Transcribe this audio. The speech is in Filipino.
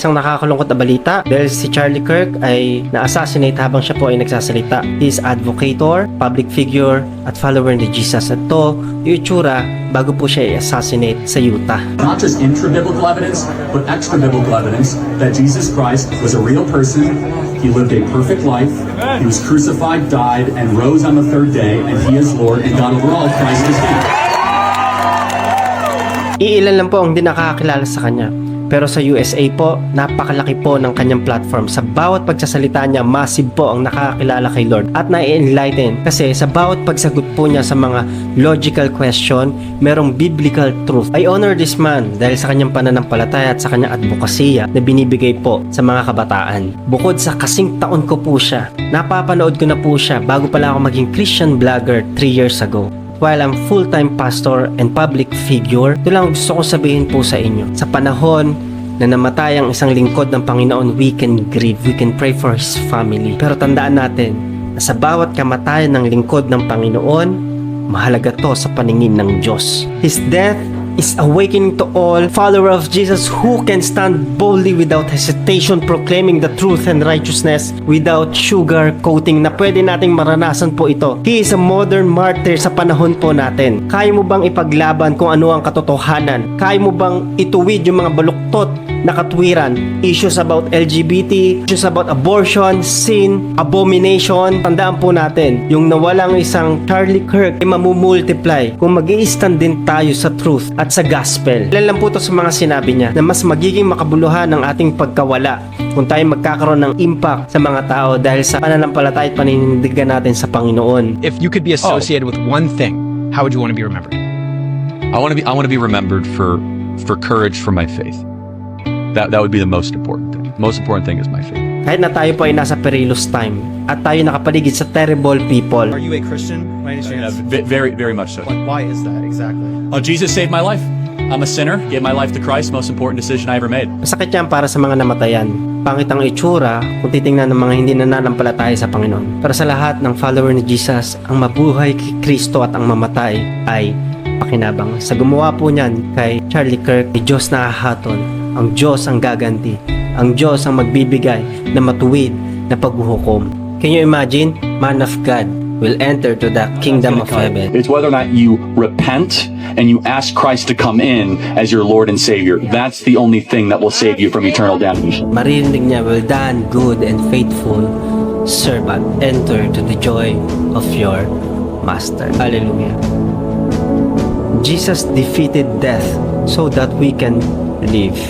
Isang nakakalungkot na balita dahil si Charlie Kirk ay na-assassinate habang siya po ay nagsasalita. He is advocator, public figure, at follower ni Jesus. At ito, yung itsura bago po siya i-assassinate sa Utah. Not just intra-biblical evidence, but extra-biblical evidence that Jesus Christ was a real person. He lived a perfect life. He was crucified, died, and rose on the third day, and He is Lord, and God over all, Christ is King. Iilan lang po ang di nakakakilala sa kanya. Pero sa USA po, napakalaki po ng kanyang platform. Sa bawat pagsasalita niya, massive po ang nakakakilala kay Lord at na-enlighten. Kasi sa bawat pagsagot po niya sa mga logical question, merong biblical truth. I honor this man dahil sa kanyang pananampalataya at sa kanyang advokasya na binibigay po sa mga kabataan. Bukod sa kasing taon ko po siya, napapanood ko na po siya bago pala ako maging Christian vlogger 3 years ago. While I'm full-time pastor and public figure, ito lang gusto kong sabihin po sa inyo. Sa panahon na namatay ang isang lingkod ng Panginoon, we can grieve, we can pray for his family. Pero tandaan natin na sa bawat kamatayan ng lingkod ng Panginoon, mahalaga to sa paningin ng Diyos. His death is awakening to all follower of Jesus who can stand boldly without hesitation proclaiming the truth and righteousness without sugar coating na pwede nating maranasan po ito. He is a modern martyr sa panahon po natin. Kaya mo bang ipaglaban kung ano ang katotohanan? Kaya mo bang ituwid yung mga baluktot na katwiran? Issues about LGBT, issues about abortion, sin, abomination. Tandaan po natin, yung nawalang isang Charlie Kirk ay mamumultiply kung mag-i-stand din tayo sa truth at sa gospel. Ilan lang po ito sa mga sinabi niya na mas magiging makabuluhan ng ating pagkawala kung tayo magkakaroon ng impact sa mga tao dahil sa pananampalataya at paninindigan natin sa Panginoon. If you could be associated with one thing, how would you want to be remembered? I want to be remembered for courage for my faith. That would be the most important thing. The most important thing is my faith. Kahit na tayo po ay nasa perilous time at tayo nakapaligid sa terrible people. Are you a Christian by any chance? Very, very much so. Like, why is that exactly? Oh, Jesus saved my life. I'm a sinner, gave my life to Christ, most important decision I ever made. Masakit yan para sa mga namatayan. Pangit ang itsura kung titingnan ng mga hindi nananampalataya sa Panginoon. Para sa lahat ng follower ni Jesus, ang mabuhay kay Kristo at ang mamatay ay pakinabang. Sa gumawa po niyan kay Charlie Kirk, ay Diyos na hahatol. Ang Diyos ang gaganti. Ang Diyos ang magbibigay na matuwid na paghuhukom. Can you imagine? Man of God will enter to the kingdom of heaven. It's whether or not you repent and you ask Christ to come in as your Lord and Savior. That's the only thing that will save you from eternal damnation. Maririnig niya, well done, good and faithful servant. Enter to the joy of your master. Hallelujah. Jesus defeated death so that we can live.